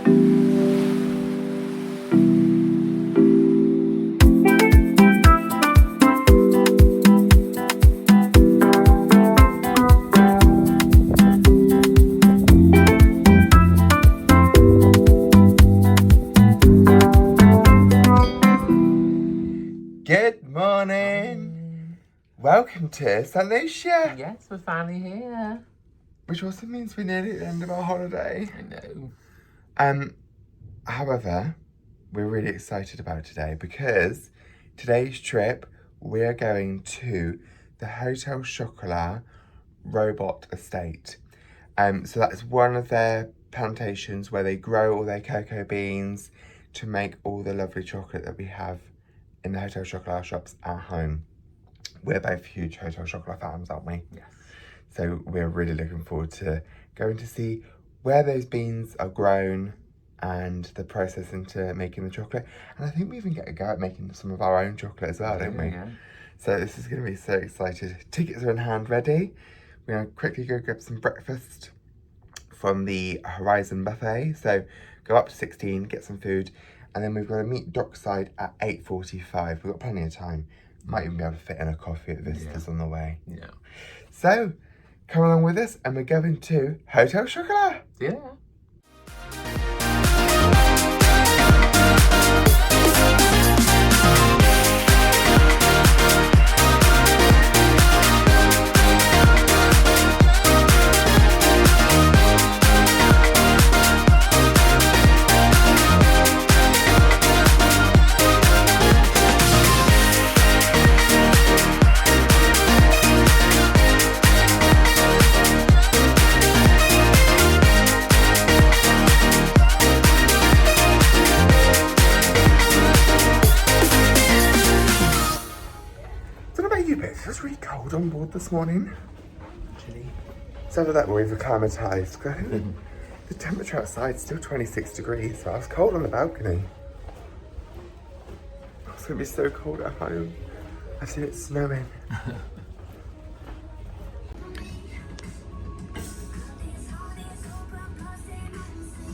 Good morning. Welcome to St Lucia. Yes, we're finally here. Which also means we're nearly at the end of our holiday. I know. However, we're really excited about today because today's trip we're going to the Hotel Chocolat Rabot Estate. So that's one of their plantations where they grow all their cocoa beans to make all the lovely chocolate that we have in the Hotel Chocolat shops at home. We're both huge Hotel Chocolat fans, aren't we? Yes. So we're really looking forward to going to see where those beans are grown and the process into making the chocolate. And I think we even get a go at making some of our own chocolate as well, don't we? Yeah. So this is going to be so excited. Tickets are in hand ready. We're going to quickly go grab some breakfast from the Horizon buffet. So go up to 16, get some food. And then we've got to meet dockside at 8:45. We've got plenty of time. Might even be able to fit in a coffee at Vistas on the way. Yeah. So, come along with us and we're going to Hotel Chocolat. Yeah. It's really cold on board this morning. Chilly. So after that we've acclimatised. The temperature outside is still 26 degrees, so I was cold on the balcony. It's going to be so cold at home. I see it snowing.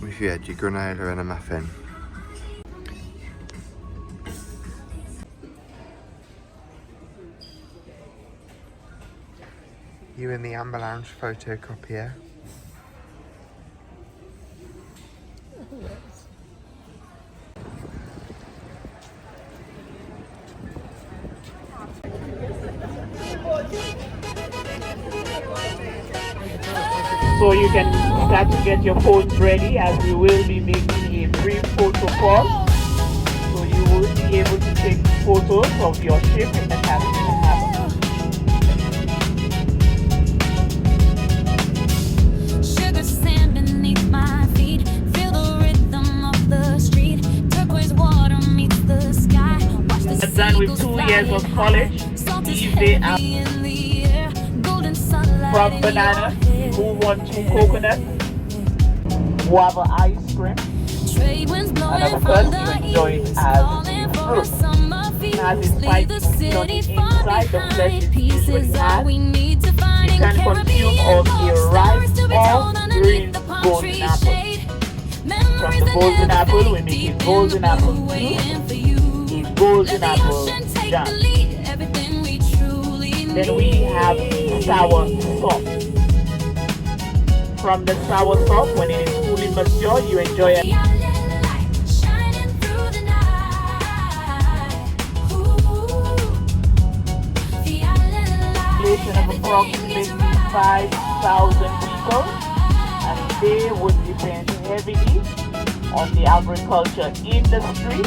With your veggie granola and a muffin. You in the Amber Lounge photocopier. So you can start to get your phones ready as we will be making a brief photo call. So you will be able to take photos of your ship in the cabin and harbor. Done with 2 years of college, leave day out from banana, move on to coconut, guava ice cream, and of course you enjoy it as fruit. As it's spicy on the inside, the flesh is usually hard. You can consume of a ripe or green golden apple. From the golden apple, we make a golden apple tea. Golden apple jam. Then we have sour sop. From the sour sop, when it is fully mature, you enjoy it. Population of approximately 5,000 people, and they would depend heavily on the agriculture industry.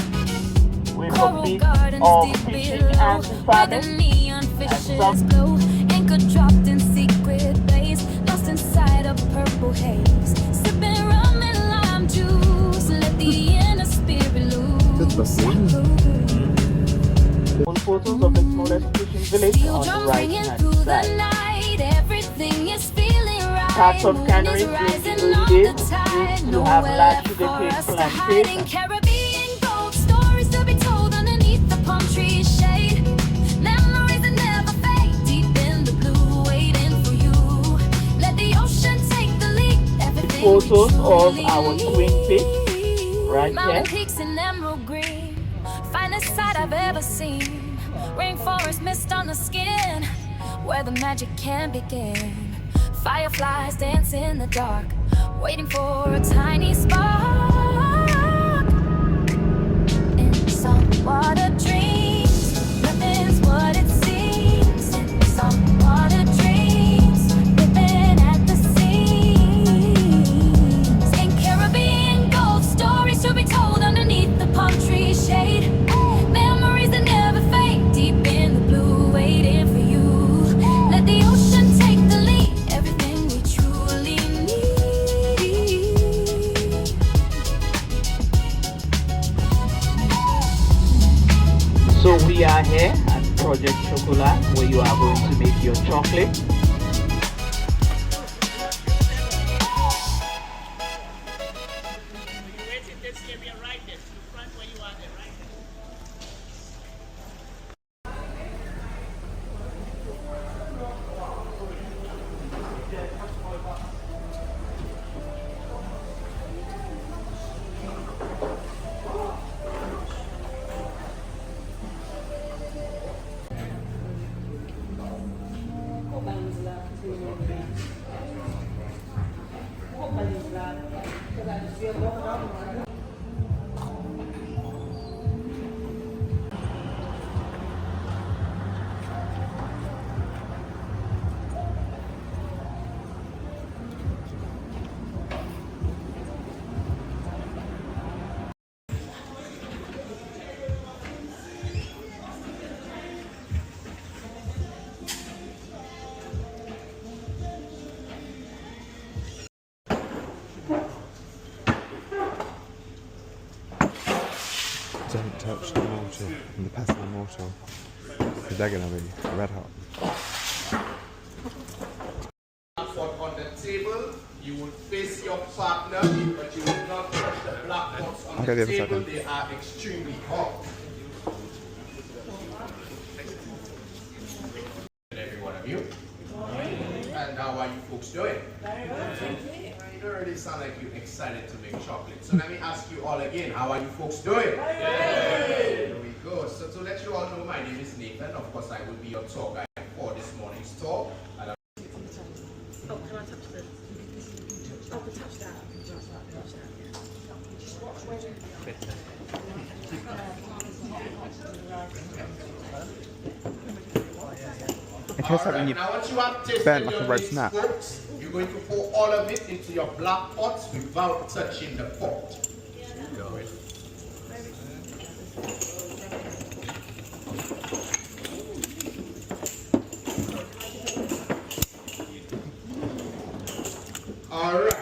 With a bit of fishing and farming, and some anchor dropped in secret base, lost inside a purple haze, sipping rum and lime juice, let the inner spirit loose. All photos of the smallest fishing village on the right hand side. Everything is feeling right. Parts of Canaries during the early days used to have large sugarcane plantations. To be told underneath the palm tree shade, memories that never fade, deep in the blue, waiting for you. Let the ocean take the lead. Photos of our twin fish right Mountain here. peaks in emerald green, finest sight I've ever seen. Rainforest mist on the skin, where the magic can begin. Fireflies dance in the dark, waiting for a tiny spark. In saltwater dreams, nothing's what it seems. In saltwater dreams, living at the seams. In Caribbean gold, stories to be told underneath the palm tree shade. Memories that never fade, deep in the blue, waiting for you. Let the ocean take the lead, everything we truly need. So we are here at Project Chocolat, where you are going to make your chocolate. Don't touch the mortar and the pestle and mortar, because they're going to be red hot. On the table, you will face your partner, but you will not touch the black pots on Okay, the the other table. side then. They are extremely hot. Every one of you. And how are you folks doing? You don't really sound like you're excited to make chocolate. So let me ask you all again, how are you folks doing? There we go. So to let you all know, my name is Nathan. Of course, I will be your tour guide for this morning's tour. And Oh, can I touch this? Oh, we touch that. In case something you now once you have tasted burnt like a your roast mix, nut. folks, you're going to pour all of it into your black pots without touching the pot. Alright.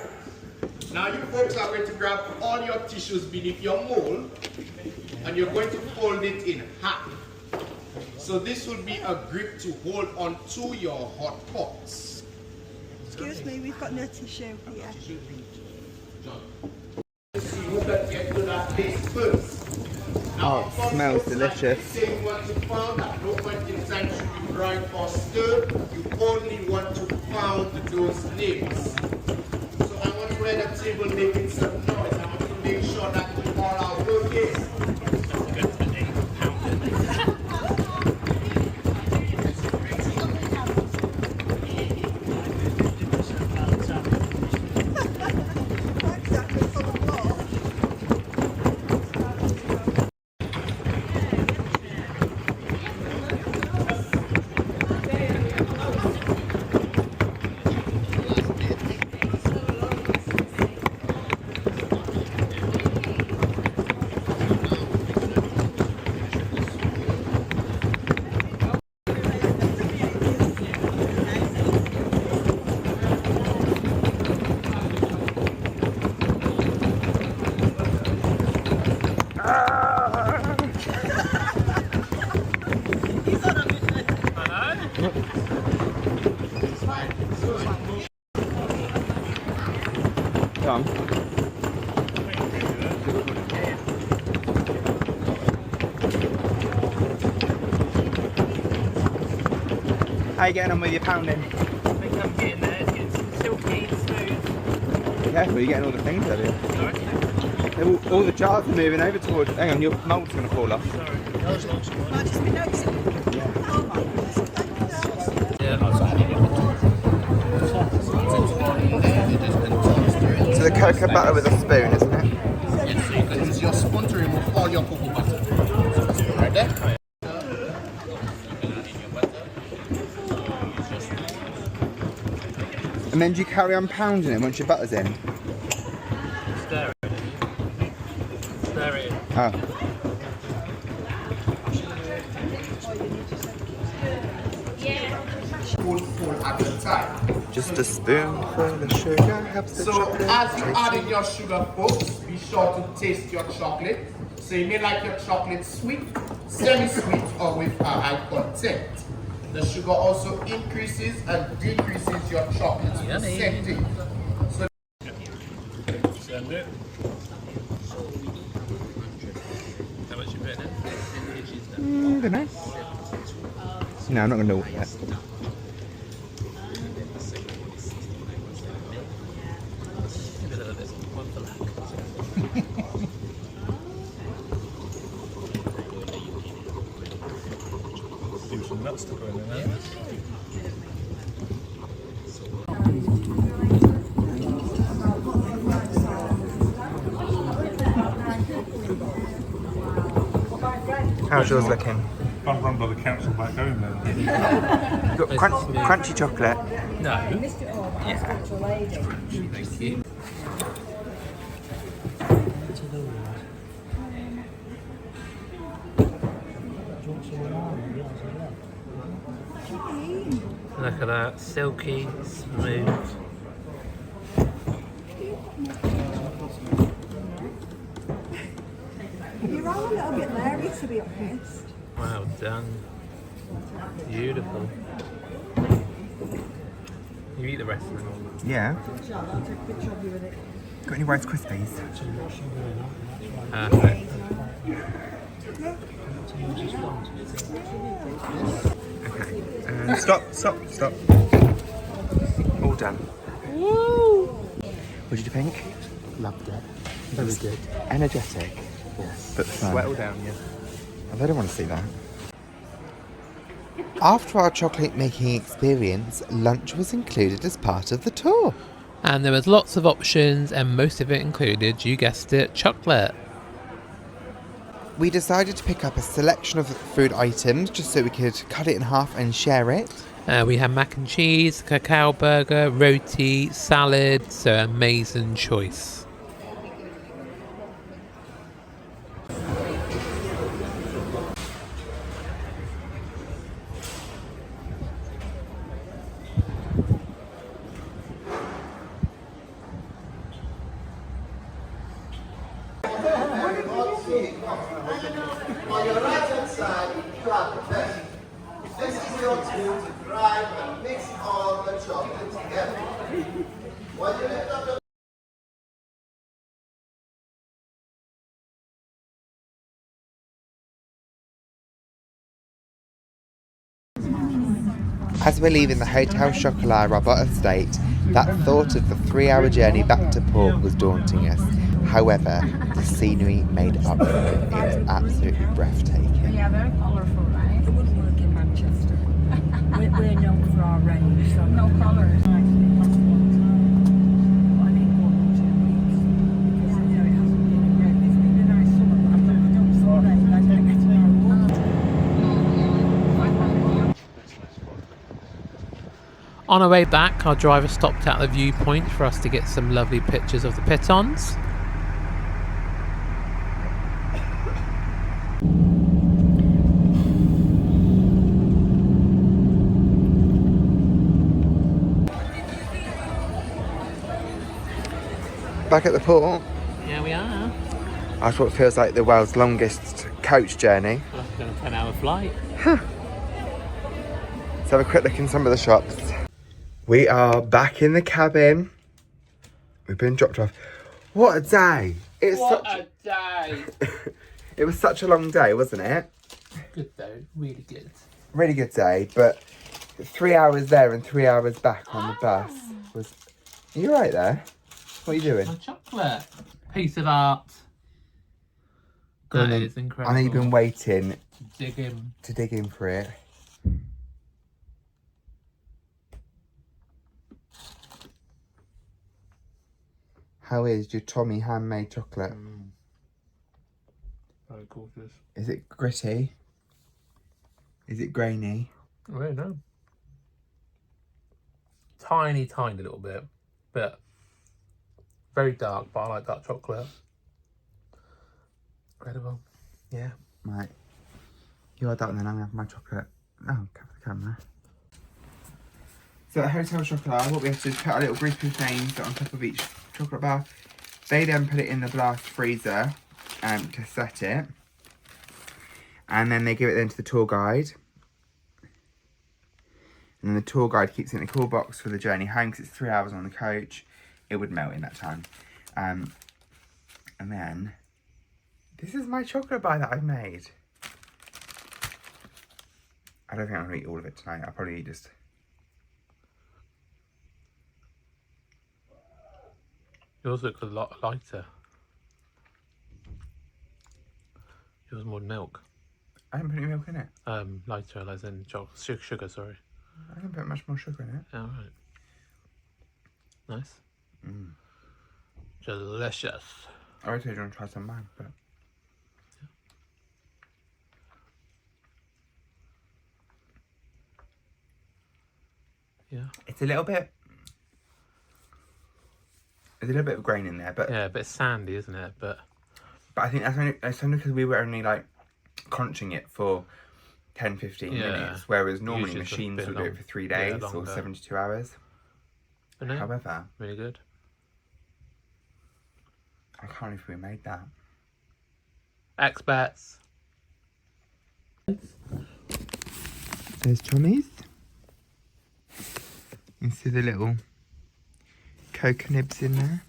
Now you folks are going to grab all your tissues beneath your mold and you're going to fold it in half. So this will be a grip to hold on to your hot pots. Excuse me, we've got no tissue here. See who can get to that place first. Oh, it smells delicious. Saying what you found at no point in time should be browned or stirred. You only want to pound those nibs. So I want to let the table making some noise. I want to make sure that we all are working. Exactly, full of blood. Come. How you getting on with your pounding? I think I'm getting there. It's silky, smooth. Be careful, you're getting all the things out of you. Sorry? Be All the jars are moving over towards. Hang on, your mould's going to fall off. I've just been noticing. Oh my goodness. So the cocoa butter with a spoon, isn't it? Yes, so you can use your spoon to remove all your cocoa butter. Right there. And then do you carry on pounding it once your butter's in? Stir it. Stir it. Oh. Full at a time. Just a spoonful of sugar helps the So chocolate as you taste add in your sugar, folks, be sure to taste your chocolate. So you may like your chocolate sweet, semi-sweet, or with a high content. The sugar also increases and decreases your chocolate's percentage. So Send it. How much you put in? I don't know. No, I'm not going to know yet. Do some nuts to go in there. How's yours looking? I'm run by the council back home then. You've got crunchy chocolate. No. Yeah. Thank you. Look at that, silky, smooth. You're all a little bit leery, to be honest. Well done. Beautiful. You eat the rest of them. Yeah. I'll take a picture of you with it. Got any Rice Krispies? Perfect. Okay. Stop. All done. Woo! What did you think? Loved it. Very good. Energetic. Yes. But fun. Sweat all down, yeah. I don't want to see that. After our chocolate making experience, lunch was included as part of the tour. And there was lots of options, and most of it included, you guessed it, chocolate. We decided to pick up a selection of food items just so we could cut it in half and share it. We had mac and cheese, cacao burger, roti, salad, so amazing choice. on your right hand side, you have the best. This is your tool to grind and mix all the chocolate together. When you lift up the As we're leaving the Hotel Chocolat Rabot Estate, that thought of the 3-hour journey back to port was daunting us. However, the scenery made up for it. It was absolutely breathtaking. Yeah, very colourful, right? It wouldn't work in Manchester. We're known for our rain, so no colours. On our way back, our driver stopped at the viewpoint for us to get some lovely pictures of the Pitons. Back at the port, Yeah, we are. after what feels like the world's longest coach journey. Well, that's been a 10-hour flight. Let's have a quick look in some of the shops. We are back in the cabin. We've been dropped off. What a day! It's What such a day! It was such a long day, wasn't it? Good though, really good. Really good day, but 3 hours there and 3 hours back on the bus was... Are you right there? What are you doing? My chocolate. Piece of art. Go on That then. is incredible. I know you've been waiting Dig in. to dig in for it. How is your Tommy handmade chocolate? Very gorgeous. Is it gritty? Is it grainy? I don't know. Tiny little bit, but very dark. But I like dark chocolate. Incredible. Yeah. Right. You are that and then I'm going to have my chocolate. Oh, cover the camera. So at Hotel Chocolat, what we have to do is put our little group of names on top of each chocolate bar. They then put it in the blast freezer to set it. And then they give it then to the tour guide. And then the tour guide keeps it in a cool box for the journey home because it's 3 hours on the coach. It would melt in that time. And then, this is my chocolate bar that I've made. I don't think I'm going to eat all of it tonight. I'll probably eat just... Yours looks a lot lighter. Yours more milk. I haven't put any milk in it. Lighter as in sugar, sorry. I haven't put much more sugar in it. Oh, right. Nice. Delicious. I always said you want to try some of mine, but... Yeah. It's a little bit... There's a little bit of grain in there, but... Yeah, a bit sandy, isn't it? But I think that's only because we were only, like, crunching it for 10, 15 minutes, whereas normally Usually it's a machines bit will do it for 3 days or longer. 72 hours. No, However, really good. I can't believe we made that. Experts. There's Tommy's. You see the little cocoa nibs in there.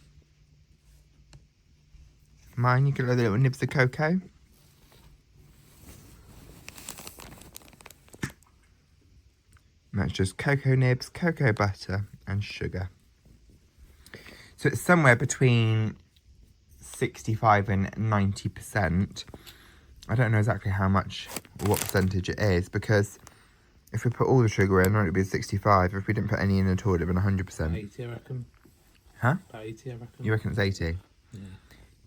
Mine, you get all the little nibs of cocoa. And that's just cocoa nibs, cocoa butter and sugar. So it's somewhere between 65 and 90%. I don't know exactly how much or what percentage it is, because if we put all the sugar in, it would be 65. If we didn't put any in at all, it would have been 100%. 80, I reckon. Huh? About 80, I reckon. You reckon it's 80? Yeah.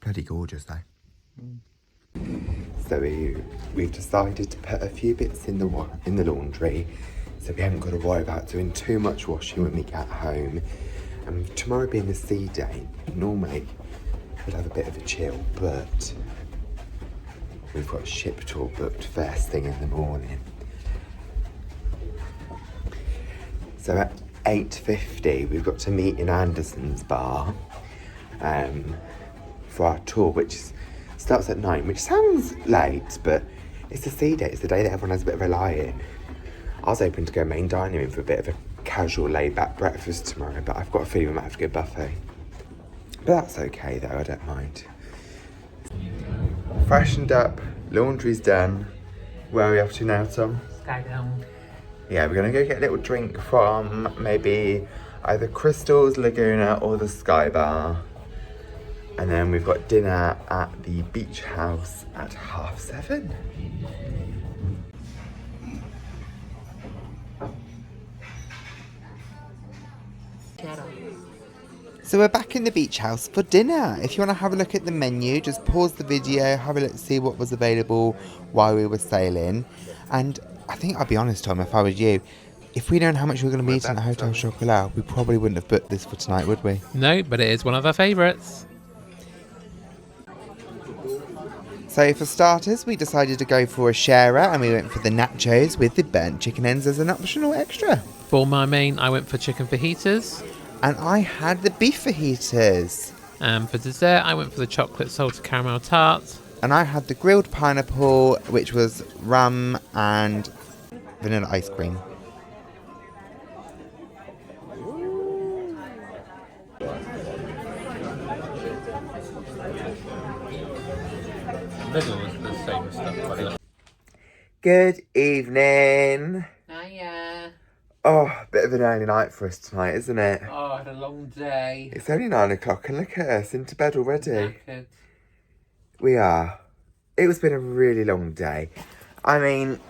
Bloody gorgeous, though. So we've decided to put a few bits in the laundry, so we haven't got to worry about doing too much washing when we get home. And tomorrow being the sea day, normally we'd have a bit of a chill, but we've got a ship tour booked first thing in the morning. So at 8:50 we've got to meet in Anderson's bar for our tour, which starts at 9, which sounds late, but it's the sea day. It's the day that everyone has a bit of a lie-in. I was hoping to go main dining room for a bit of a casual laid-back breakfast tomorrow, but I've got a feeling we might have to go buffet. But that's okay though, I don't mind. Freshened up, laundry's done. Where are we off to now, Tom? Sky down. Yeah, we're gonna go get a little drink from maybe either Crystal's, Laguna or the Sky Bar. And then we've got dinner at the beach house at 7:30. So we're back in the beach house for dinner. If you want to have a look at the menu, just pause the video, have a look to see what was available while we were sailing. And I think, I'll be honest, Tom, if I was you, if we'd known how much we were going to be eating at Hotel Chocolat, we probably wouldn't have booked this for tonight, would we? No, but it is one of our favourites. So for starters, we decided to go for a sharer and we went for the nachos with the burnt chicken ends as an optional extra. For my main, I went for chicken fajitas. And I had the beef fajitas. And for dessert, I went for the chocolate salted caramel tart. And I had the grilled pineapple, which was rum and vanilla ice cream. Middle was the same stuff. Good evening. Hiya. Oh, bit of an early night for us tonight, isn't it? Oh, I had a long day. It's only 9 o'clock and look at us, into bed already. Knackered. We are. it's been a really long day. I mean,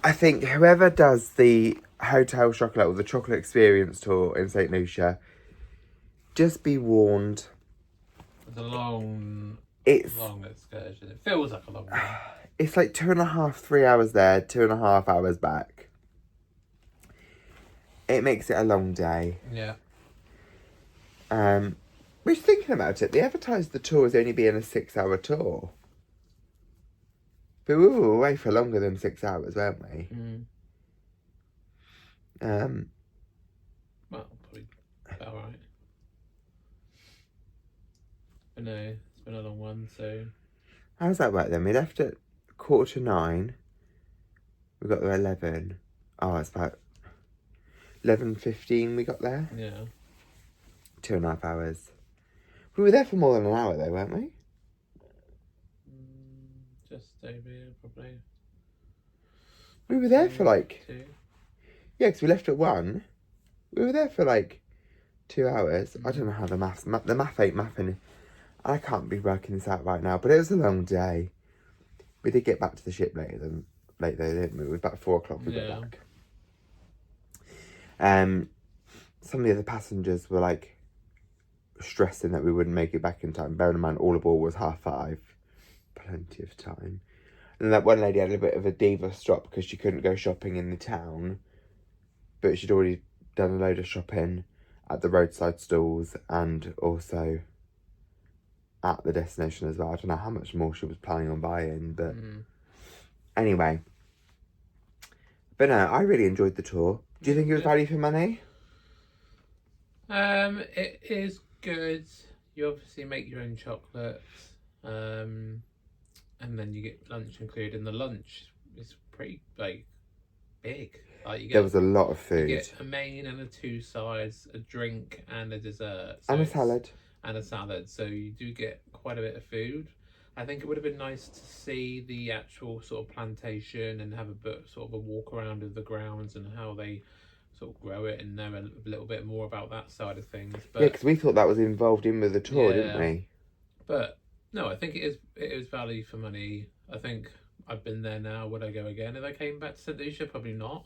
I think whoever does the Hotel Chocolat or the Chocolate Experience tour in St Lucia, just be warned. It's a long excursion. It feels like a long one. It's like 2.5, 3 hours there, 2.5 hours back. It makes it a long day. Yeah. We're thinking about it. They advertised the tour as only being a 6-hour tour. But we were away for longer than 6 hours, weren't we? Well, probably about right. But no, it's been a long one, so... How does that work then? We left at 9:15. We got there 11. Oh, it's about 11:15 we got there. Yeah. 2.5 hours. We were there for more than an hour though, weren't we? Just over here, probably. We were there for like... 2. Yeah, because we left at 1. We were there for like 2 hours. I don't know how the math ain't mathing. I can't be working this out right now, but it was a long day. We did get back to the ship late though, didn't we? It was about 4 o'clock we got back. Some of the other passengers were like stressing that we wouldn't make it back in time. Bearing in mind all aboard was 5:30. Plenty of time. And that one lady had a bit of a diva stop because she couldn't go shopping in the town, but she'd already done a load of shopping at the roadside stalls and also at the destination as well. I don't know how much more she was planning on buying, but anyway. But no, I really enjoyed the tour. Do you think it was value for money? It is good. You obviously make your own chocolates, and then you get lunch included. And the lunch is pretty like big. Like you get, there was a lot of food. You get a main and 2 sides, a drink and a dessert, and a salad. So you do get quite a bit of food. I think it would have been nice to see the actual sort of plantation and have a walk around of the grounds and how they sort of grow it and know a little bit more about that side of things. But, yeah, because we thought that was involved in with the tour, didn't we? But no, I think it is value for money. I think I've been there now. Would I go again if I came back to St Lucia? Probably not.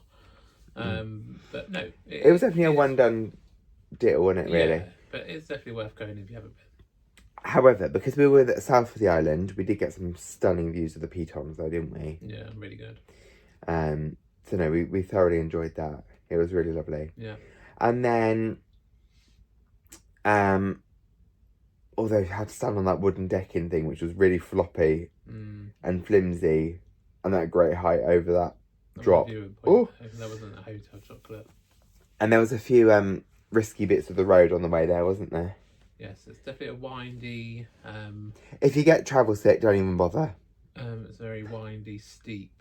But no, it was definitely a one done deal, wasn't it? Really. Yeah, but it's definitely worth going if you haven't been. However, because we were south of the island, we did get some stunning views of the Pitons, though, didn't we? Yeah, really good. So no, we thoroughly enjoyed that. It was really lovely. Yeah. And then, although we had to stand on that wooden decking thing, which was really floppy and flimsy, and that great height over that drop. Oh, that wasn't a Hotel Chocolate. And there was a few risky bits of the road on the way there, wasn't there? Yes, it's definitely a windy. If you get travel sick, don't even bother. It's very windy, steep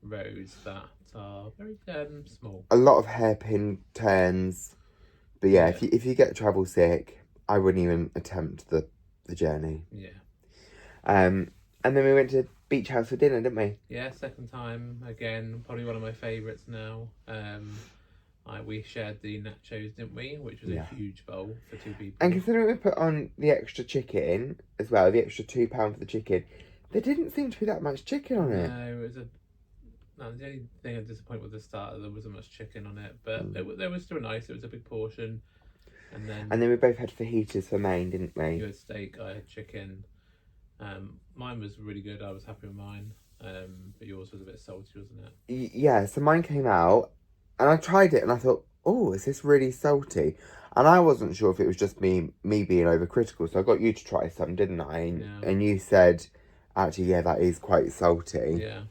roads that are very small. A lot of hairpin turns, but yeah. If you get travel sick, I wouldn't even attempt the journey. Yeah. And then we went to Beach House for dinner, didn't we? Yeah, second time again. Probably one of my favourites now. We shared the nachos, didn't we? Which was a huge bowl for 2 people. And considering we put on the extra chicken as well, the extra £2 for the chicken, there didn't seem to be that much chicken on it. No, it was the only thing I'm disappointed with the starter, there wasn't much chicken on it, but it was still nice. It was a big portion. And then we both had fajitas for main, didn't we? You had steak, I had chicken. Mine was really good. I was happy with mine. But yours was a bit salty, wasn't it? Yeah, so mine came out and I tried it and I thought, oh, is this really salty? And I wasn't sure if it was just me being overcritical. So I got you to try some, didn't I? Yeah. And you said, actually, yeah, that is quite salty. Yeah.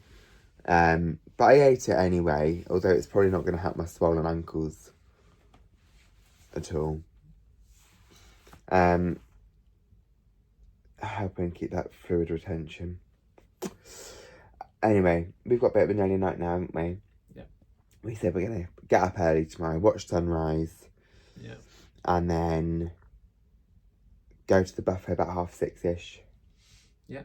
But I ate it anyway, although it's probably not going to help my swollen ankles at all. Helping keep that fluid retention. Anyway, we've got a bit of an early night now, haven't we? Yeah. We said we're going to get up early tomorrow, watch sunrise. Yeah. And then go to the buffet about 6:30ish. Yeah.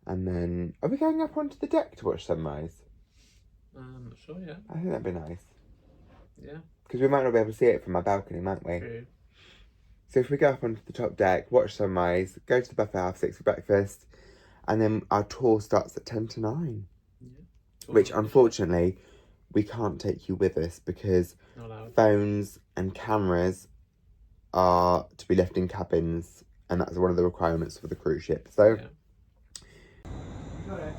And then, are we going up onto the deck to watch sunrise? I'm not sure yet. I think that'd be nice. Yeah. Because we might not be able to see it from our balcony, might we? True. So if we go up onto the top deck, watch sunrise, go to the buffet, have 6 for breakfast, And then our tour starts at 10 to 9. Yeah. Which, unfortunately, we can't take you with us because Not allowed. phones and cameras are to be left in cabins, and that's one of the requirements for the cruise ship. So, Yeah.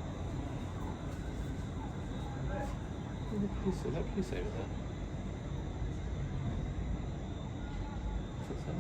Is that police over there? What's that?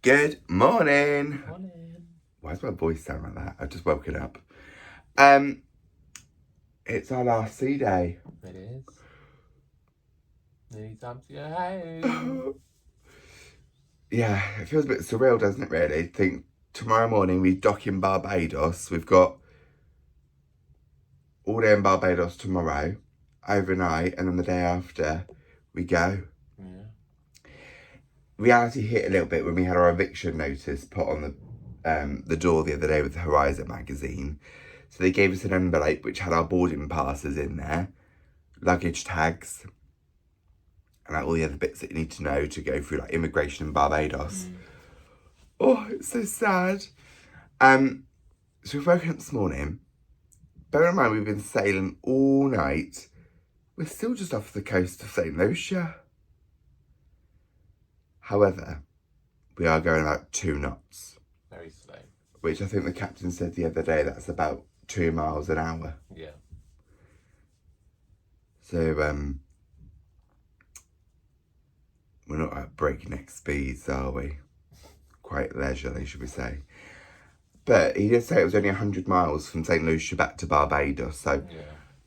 good morning. Morning. Why does my voice sound like that? I've just woken up. It's our last sea day. It is. Nearly time to go home. Yeah, it feels a bit surreal, doesn't it, really? Think tomorrow morning we dock in Barbados. We've got all day in Barbados tomorrow, overnight, and then the day after we go. Yeah. Reality hit a little bit when we had our eviction notice put on the door the other day with the Horizon magazine. So they gave us an envelope which had our boarding passes in there, luggage tags, and like all the other bits that you need to know to go through like immigration in Barbados. Oh, it's so sad. So we've woken up this morning. Bear in mind we've been sailing all night. We're still just off the coast of St Lucia. However, we are going about 2 knots. Very slow. Which I think the captain said the other day, that's about 2 miles an hour. Yeah. So, we're not at breakneck speeds, are we? Quite leisurely, should we say. But he did say it was only 100 miles from St Lucia back to Barbados, so Yeah.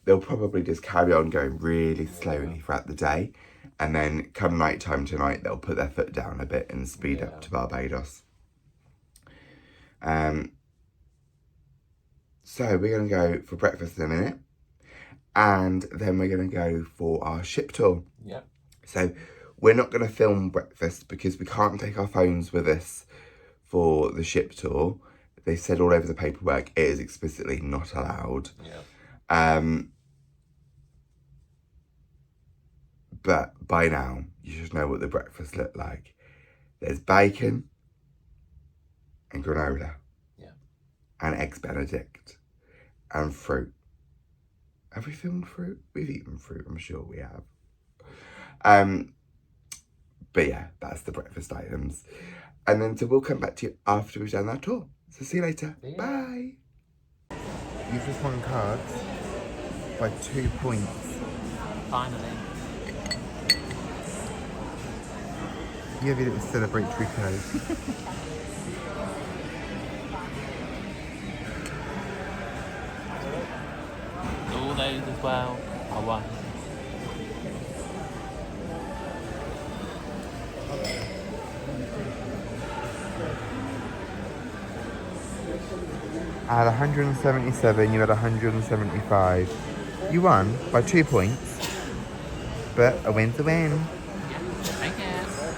they'll probably just carry on going really slowly throughout the day. And then come night time tonight, they'll put their foot down a bit and speed up to Barbados. So we're going to go for breakfast in a minute. And then we're going to go for our ship tour. Yep. So we're not going to film breakfast because we can't take our phones with us for the ship tour. They said all over the paperwork it is explicitly not allowed. Yeah. But by now, you should know what the breakfast looked like. There's bacon and granola. Yeah. And eggs Benedict. And fruit. Have we filmed fruit? We've eaten fruit, I'm sure we have. But yeah, that's the breakfast items. And then so we'll come back to you after we've done that tour. So see you later. Yeah. Bye. You've just won cards by 2 points. Finally. You have your little celebratory clothes. All those as well. I won. I had 177, you had 175. You won by 2 points, but a win's a win. I guess.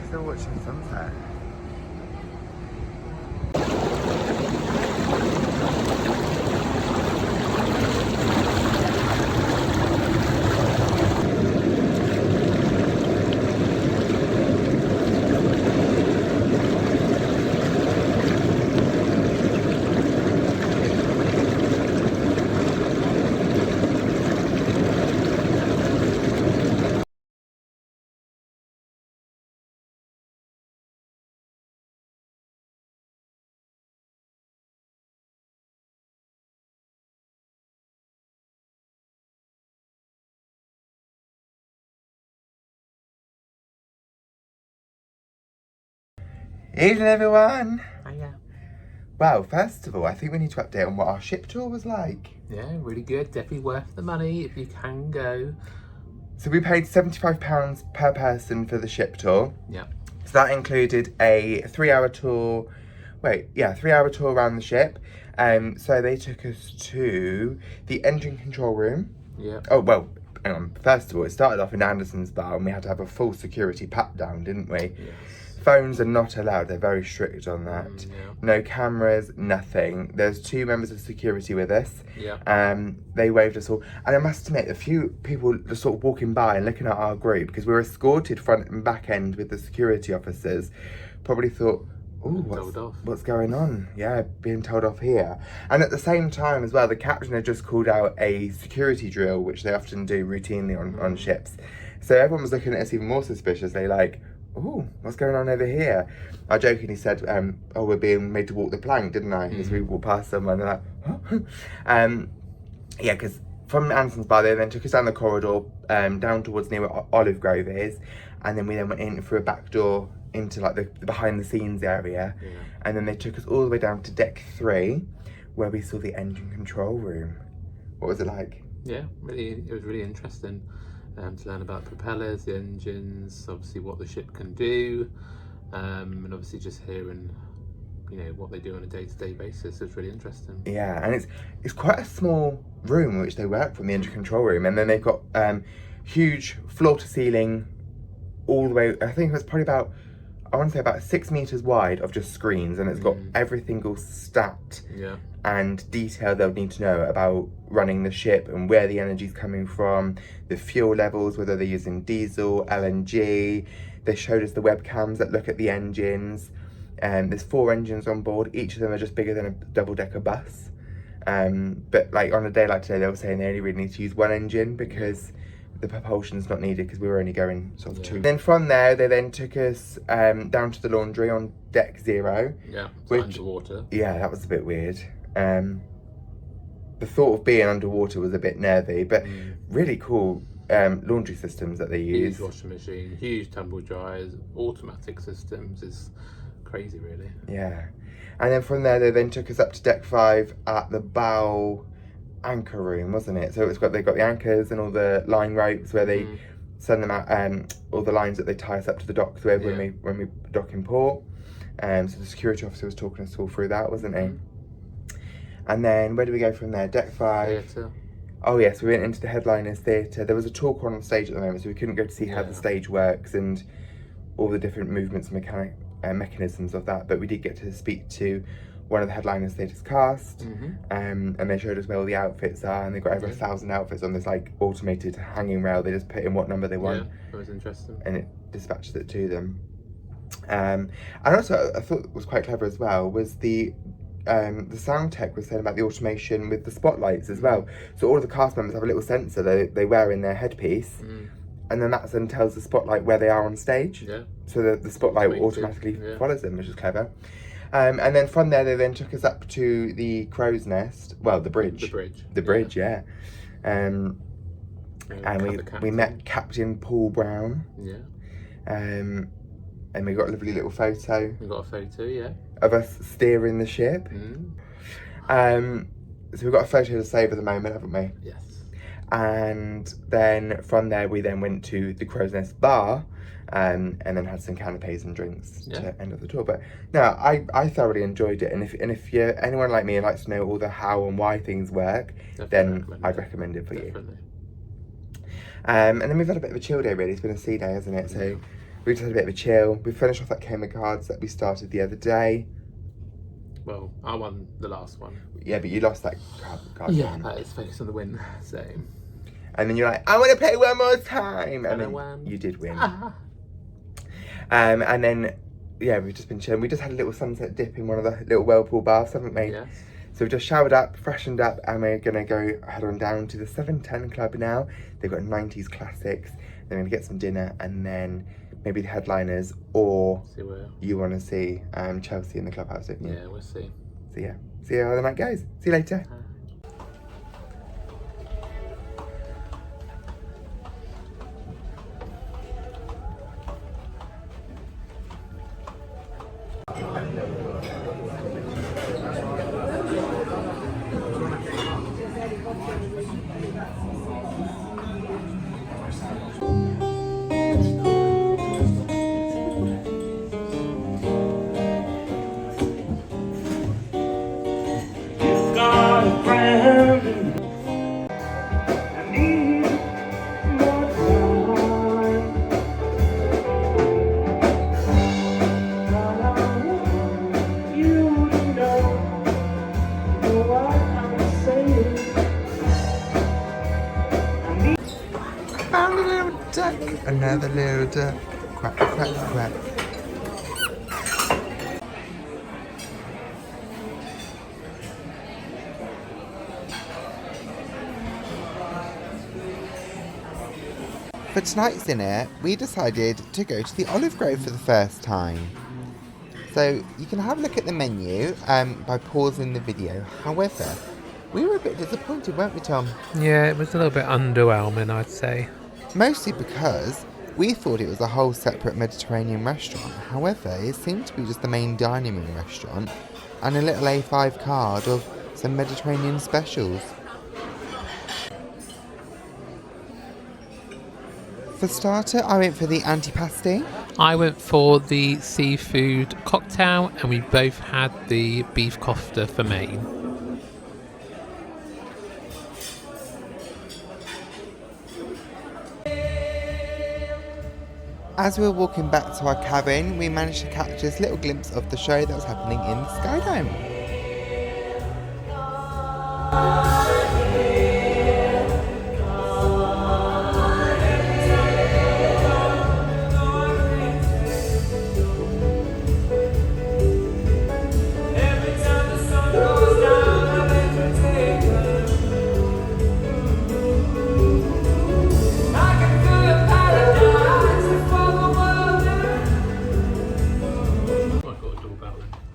Still watching sunset. Evening, everyone. Hiya. Well, first of all, I think we need to update on what our ship tour was like. Yeah, really good. Definitely worth the money if you can go. So we paid £75 per person for the ship tour. Yeah. So that included a 3-hour tour. 3-hour tour around the ship. So they took us to the engine control room. Yeah. Oh, well, hang on. First of all, it started off in Anderson's bar and we had to have a full security pat down, didn't we? Yes. Phones are not allowed. They're very strict on that. Yeah. No cameras, nothing. There's 2 members of security with us. Yeah. They waved us all. And I must admit, a few people just sort of walking by and looking at our group, because we were escorted front and back end with the security officers, probably thought, oh, what's going on? Yeah, being told off here. And at the same time as well, the captain had just called out a security drill, which they often do routinely on ships. So everyone was looking at us even more suspiciously, like, oh, what's going on over here? I jokingly said, oh, we're being made to walk the plank, didn't I? As we walked past someone, they're like, oh. Yeah, because from Anderson's bar, they then took us down the corridor, down towards near where Olive Grove is, and then we then went in through a back door into like the behind the scenes area, and then they took us all the way down to deck 3, where we saw the engine control room. What was it like? Yeah, it was really interesting to learn about propellers, the engines, obviously what the ship can do, and obviously just hearing, what they do on a day-to-day basis is really interesting. Yeah, and it's quite a small room which they work from, the engine control room, and then they've got huge floor-to-ceiling all the way. I think it was probably about, I want to say about 6 meters wide of just screens, and it's got everything all stat and detail they'll need to know about running the ship and where the energy's coming from, the fuel levels, whether they're using diesel, LNG. They showed us the webcams that look at the engines. There's 4 engines on board. Each of them are just bigger than a double-decker bus. But like on a day like today, they were saying they only really need to use 1 engine because the propulsion's not needed, because we were only going sort of 2. Then from there, they then took us down to the laundry on deck 0. Yeah, which, underwater. Yeah, that was a bit weird. The thought of being underwater was a bit nervy, but really cool laundry systems that they use. Huge washing machine, huge tumble dryers, automatic systems. Is crazy, really. Yeah. And then from there, they then took us up to deck 5 at the bow anchor room, wasn't it? So they've got the anchors and all the line ropes where they send them out, all the lines that they tie us up to the docks with when we dock in port. So the security officer was talking us all through that, wasn't he? And then where do we go from there? Deck 5. Theatre. Oh yes, we went into the headliners theatre. There was a talk on stage at the moment, so we couldn't go to see how the stage works and all the different movements and mechanisms of that. But we did get to speak to one of the headliners theatre's cast, and they showed us where all the outfits are, and they've got over 1,000 outfits on this like automated hanging rail. They just put in what number they want. Yeah, that was interesting. And it dispatches it to them. And also, I thought was quite clever as well was the sound tech was saying about the automation with the spotlights as well. So all of the cast members have a little sensor they wear in their headpiece, and then that then tells the spotlight where they are on stage. Yeah. So the spotlight automatically follows them, which is clever. And then from there, they then took us up to the crow's nest. Well, the bridge. The bridge, yeah. And we met Captain Paul Brown. Yeah. And we got a lovely little photo. We got a photo, yeah. Of us steering the ship. So we've got a photo to save at the moment, haven't we? Yes. And then from there, we then went to the Crow's Nest bar, and then had some canapes and drinks to end of the tour. But no, I thoroughly enjoyed it. And if you're anyone like me and likes to know all the how and why things work, then I'd recommend it for you. And then we've had a bit of a chill day, really. It's been a sea day, hasn't it? So we just had a bit of a chill. We finished off that game of cards that we started the other day. Well, I won the last one. Yeah, but you lost that card game. That is focus on the win. So. And then you're like, I want to play one more time. And then you did win. And then, we've just been chilling. We just had a little sunset dip in one of the little whirlpool baths, haven't we? Yes. So we've just showered up, freshened up, and we're going to head on down to the 710 Club now. They've got 90s classics. They're going to get some dinner, and then maybe the headliners, or you want to see Chelsea in the clubhouse, don't you? Yeah, we'll see. So yeah, see how the night goes. See you later. Found a little duck. Another little duck. Quack, quack, quack. For tonight's dinner, we decided to go to the Olive Grove for the first time. So you can have a look at the menu by pausing the video. However, we were a bit disappointed, weren't we, Tom? Yeah, it was a little bit underwhelming, I'd say. Mostly because we thought it was a whole separate Mediterranean restaurant. However, it seemed to be just the main dining room restaurant and a little A5 card of some Mediterranean specials. For starter, I went for the antipasti. I went for the seafood cocktail, and we both had the beef kofta for main. As we were walking back to our cabin, we managed to catch this little glimpse of the show that was happening in the Sky Dome.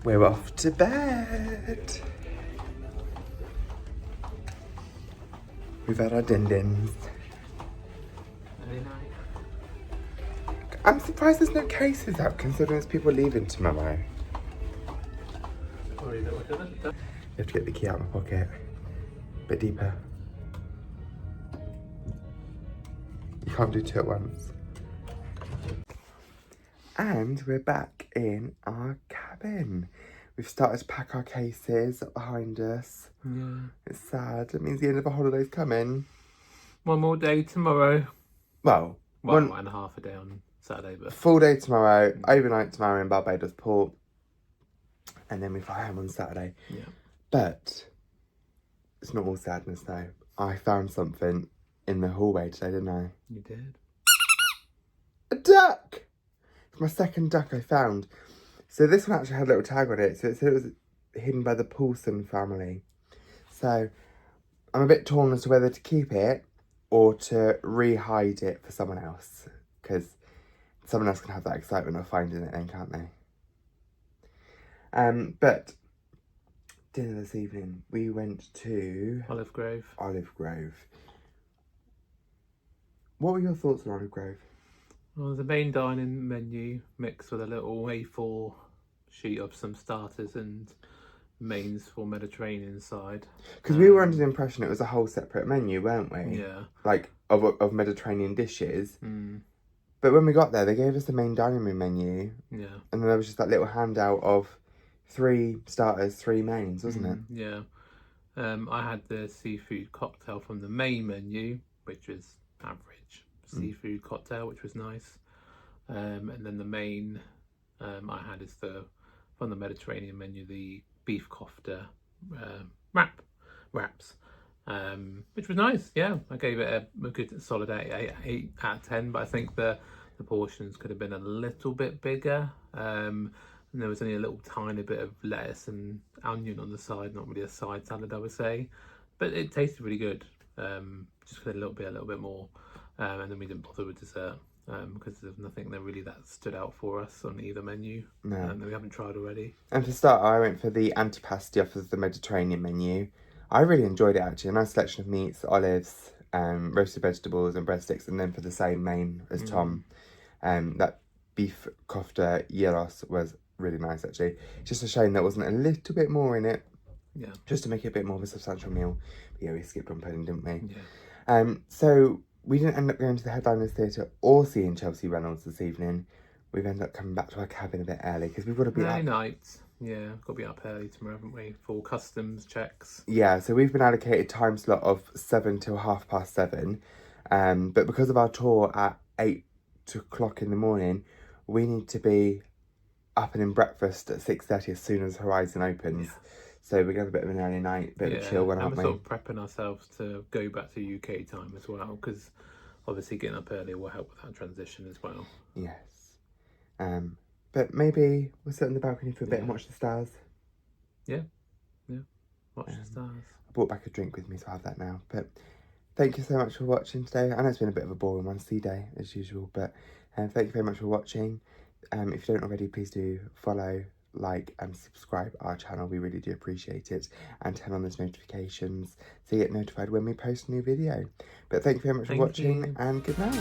We're off to bed. We've had our din-dins. I'm surprised there's no cases out considering there's people leaving tomorrow. You have to get the key out of my pocket. A bit deeper. You can't do two at once. And we're back in our cabin. We've started to pack our cases up behind us. Yeah. It's sad. It means the end of the holiday's coming. One more day tomorrow. Well, one and a half a day on Saturday, but full day tomorrow, overnight tomorrow in Barbados Port, and then we fly home on Saturday. Yeah. But it's not all sadness though. I found something in the hallway today, didn't I? You did. A duck! It's my second duck I found. So this one actually had a little tag on it. So it said it was hidden by the Paulson family. So I'm a bit torn as to whether to keep it or to re-hide it for someone else. Because someone else can have that excitement of finding it then, can't they? But dinner this evening, we went to Olive Grove. Olive Grove. What were your thoughts on Olive Grove? Well, the main dining menu mixed with a little A4 sheet of some starters and mains for Mediterranean side. Because we were under the impression it was a whole separate menu, weren't we? Yeah. Like, of Mediterranean dishes. Mm. But when we got there, they gave us the main dining room menu. Yeah. And then there was just that little handout of 3 starters, 3 mains, wasn't it? Yeah. I had the seafood cocktail from the main menu, which was average. Seafood cocktail, which was nice. And then the main I had is from the Mediterranean menu, the beef kofta wraps, which was nice. Yeah, I gave it a good solid 8 out of 10, but I think the portions could have been a little bit bigger. And there was only a little tiny bit of lettuce and onion on the side, not really a side salad, I would say, but it tasted really good. Just a little bit more. And then we didn't bother with dessert because there's nothing that really that stood out for us on either menu. No. That we haven't tried already. And for start, I went for the antipasti off of the Mediterranean menu. I really enjoyed it actually. A nice selection of meats, olives, roasted vegetables and breadsticks. And then for the same main as Tom, that beef kofta gyros was really nice actually. Just a shame there wasn't a little bit more in it. Yeah. Just to make it a bit more of a substantial meal. But yeah, we skipped on pudding, didn't we? Yeah. So we didn't end up going to the Headliners Theatre or seeing Chelsea Reynolds this evening. We've ended up coming back to our cabin a bit early because we've got to be Early up. night. Yeah, got to be up early tomorrow, haven't we? For customs checks. Yeah, so we've been allocated time slot of 7 till 7:30. But because of our tour at 8 o'clock in the morning, we need to be up and in breakfast at 6:30 as soon as Horizon opens. Yeah. So we're going to have a bit of an early night, bit of a chill one, and aren't we're we? sort of prepping ourselves to go back to UK time as well, because obviously getting up earlier will help with that transition as well. Yes. But maybe we'll sit on the balcony for a bit and Yeah. watch the stars. Yeah. Watch the stars. I brought back a drink with me, so I'll have that now. But thank you so much for watching today. I know it's been a bit of a boring one, sea day as usual, but thank you very much for watching. If you don't already, please do follow, like and subscribe our channel. We really do appreciate it. And turn on those notifications so you get notified when we post a new video. But thank you very much for watching and good night.